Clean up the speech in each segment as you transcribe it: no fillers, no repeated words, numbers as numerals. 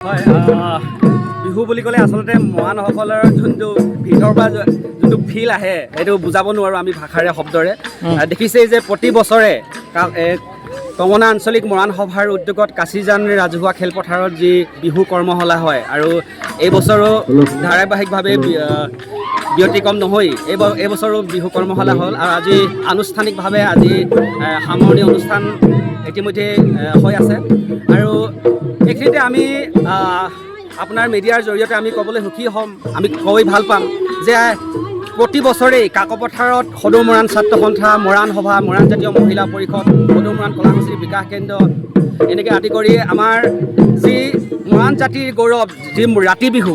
হয় বিহু বুলি ক'লে আচলতে মৰাণসকলৰ যোনটো ভিতৰ পৰা যোনটো ফিল আহে সেইটো বুজাব নোৱাৰোঁ আমি ভাষাৰে শব্দৰে। দেখিছেই যে প্ৰতি বছৰে কমনা আঞ্চলিক মৰাণ সভাৰ উদ্যোগত কাচিজান ৰাজহুৱা খেলপথাৰত যি বিহু কৰ্মশালা হয় আৰু এই বছৰো ধাৰাবাহিকভাৱে ব্যতিক্ৰম নহৈ এইবছৰো বিহু কৰ্মশালা হ'ল আৰু আজি আনুষ্ঠানিকভাৱে আজি সামৰণি অনুষ্ঠান ইতিমধ্যে হৈ আছে। আৰু এইখিনিতে আমি আপোনাৰ মিডিয়াৰ জৰিয়তে আমি ক'বলৈ সুখী হ'ম, আমি কৈ ভাল পাম যে প্ৰতি বছৰেই কাকপথাৰত সদৌ মৰাণ ছাত্ৰ সন্থা, মৰাণ সভা, মৰাণ জাতীয় মহিলা পৰিষদ, সদৌ মৰাণ কলা সংস্কৃতি বিকাশ কেন্দ্ৰ এনেকৈ আদি কৰি আমাৰ যি মৰাণ জাতিৰ গৌৰৱ যি ৰাতি বিহু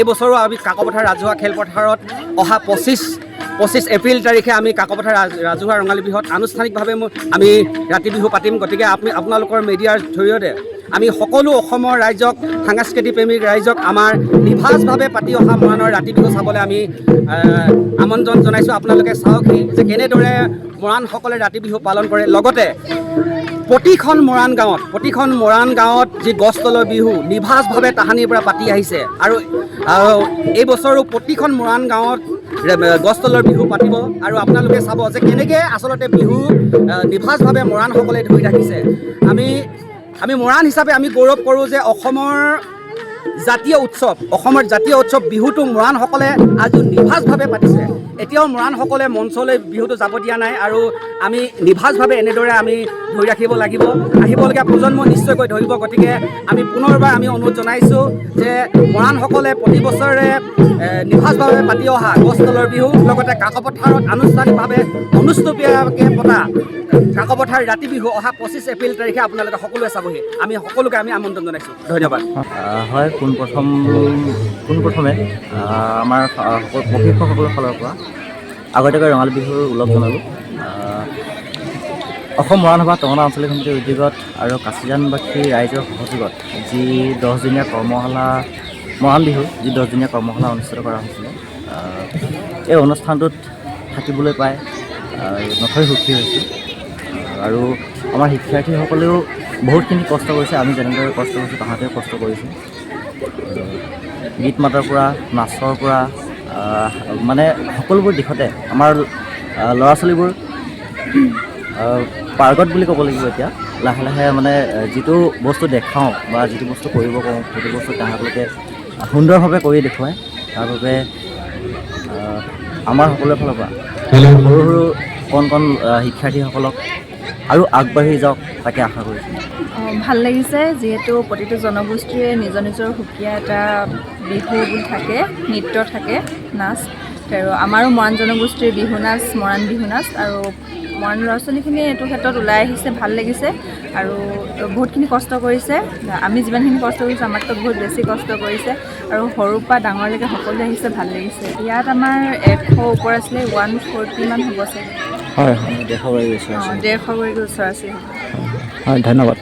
এই বছৰো আমি কাকপথাৰ ৰাজহুৱা খেলপথাৰত অহা 25 এপ্ৰিল তাৰিখে আমি কাকপথাৰ ৰাজহুৱা ৰঙালী বিহুত আনুষ্ঠানিকভাৱে আমি ৰাতি বিহু পাতিম। গতিকে আপোনালোকৰ মিডিয়াৰ জৰিয়তে আমি সকলো অসমৰ ৰাইজক, সাংস্কৃতিক প্ৰেমিক ৰাইজক আমাৰ নিভাঁজভাৱে পাতি অহা মৰাণৰ ৰাতি বিহু চাবলৈ আমি আমন্ত্ৰণ জনাইছোঁ। আপোনালোকে চাওকহি যে কেনেদৰে মৰাণসকলে ৰাতি বিহু পালন কৰে। লগতে প্ৰতিখন মৰাণ গাঁৱত যি গছ তলৰ বিহু নিভাঁজভাৱে তাহানিৰ পৰা পাতি আহিছে আৰু এই বছৰো প্ৰতিখন মৰাণ গাঁৱত গছ তলৰ বিহু পাতিব আৰু আপোনালোকে চাব যে কেনেকৈ আচলতে বিহু নিভাঁজভাৱে মৰাণসকলে ধৰি ৰাখিছে। আমি মৰাণ হিচাপে আমি গৌৰৱ কৰোঁ যে অসমৰ জাতীয় উৎসৱ বিহুটো মৰাণসকলে আজি নিভাঁজভাৱে পাতিছে। এতিয়াও মৰাণসকলে মঞ্চলৈ বিহুটো যাব দিয়া নাই আৰু আমি নিভাঁজভাৱে এনেদৰে আমি ধৰি ৰাখিব লাগিব। আহিবলগীয়া প্ৰজন্ম নিশ্চয়কৈ ধৰিব। গতিকে আমি পুনৰবাৰ আমি অনুৰোধ জনাইছোঁ যে মৰাণসকলে প্ৰতি বছৰে নিভাঁজভাৱে পাতি অহা গছ তলৰ বিহু, লগতে কাকপথাৰত আনুষ্ঠানিকভাৱে অনুষ্টুপীয়াকৈ পতা কাকপথাৰ ৰাতি বিহু অহা 25 এপ্ৰিল তাৰিখে আপোনালোকে সকলোৱে চাবহি। আমি সকলোকে আমন্ত্ৰণ জনাইছোঁ। ধন্যবাদ। হয়, পোনপ্ৰথমে আমাৰ প্ৰশিক্ষকসকলৰ ফালৰ পৰা আগতীয়াকৈ ৰঙালী বিহুৰ ওলগ জনালোঁ। অসম মৰাণ সভা টঙলা আঞ্চলিক সমিতিৰ উদ্যোগত আৰু কাচিজানবাসী ৰাইজৰ সহযোগত যি 10দিনীয়া কৰ্মশালা মৰাণ বিহুৰ যি 10দিনীয়া কৰ্মশালা অনুষ্ঠিত কৰা হৈছিলে, এই অনুষ্ঠানটোত থাকিবলৈ পাই নথৈ সুখী হৈছোঁ। আৰু আমাৰ শিক্ষাৰ্থীসকলেও বহুতখিনি কষ্ট কৰিছে। আমি যেনেদৰে কষ্ট কৰিছোঁ তাহাঁতেও কষ্ট কৰিছে। গীত মাতৰ পৰা, নাচৰ পৰা মানে সকলোবোৰ দিশতে আমাৰ ল'ৰা ছোৱালীবোৰ পাৰ্গত বুলি ক'ব লাগিব। এতিয়া লাহে লাহে মানে যিটো বস্তু দেখাওঁ বা যিটো বস্তু কৰিব কওঁ সেইটো বস্তু তেওঁলোকে সুন্দৰভাৱে কৰি দেখুৱায়। তাৰ বাবে আমাৰ সকলোৰে ফালৰ পৰা সৰু সৰু কণ শিক্ষাৰ্থীসকলক আৰু আগবাঢ়ি যাওক তাকে আশা কৰিছোঁ। ভাল লাগিছে, যিহেতু প্ৰতিটো জনগোষ্ঠীৰে নিজৰ নিজৰ সুকীয়া এটা বিহু বুলি থাকে, নৃত্য থাকে, নাচ। আৰু আমাৰো মৰাণ জনগোষ্ঠীৰ বিহু নাচ, মৰাণ বিহু নাচ। আৰু মৰাণ ল'ৰা ছোৱালীখিনি এইটো ক্ষেত্ৰত ওলাই আহিছে, ভাল লাগিছে। আৰু বহুতখিনি কষ্ট কৰিছে। আমি যিমানখিনি কষ্ট কৰিছোঁ আমাতকৈ বহুত বেছি কষ্ট কৰিছে। আৰু সৰুৰ পৰা ডাঙৰলৈকে সকলোৱে আহিছে, ভাল লাগিছে। ইয়াত আমাৰ 100 ওপৰ আছিলে, 140 মান হ'ব চাগে। হয়, 150 গৰাকী ওচৰা-ওচৰি। 150 গৰাকী ওচৰা-ওচৰি হ'ব। হয়, ধন্যবাদ।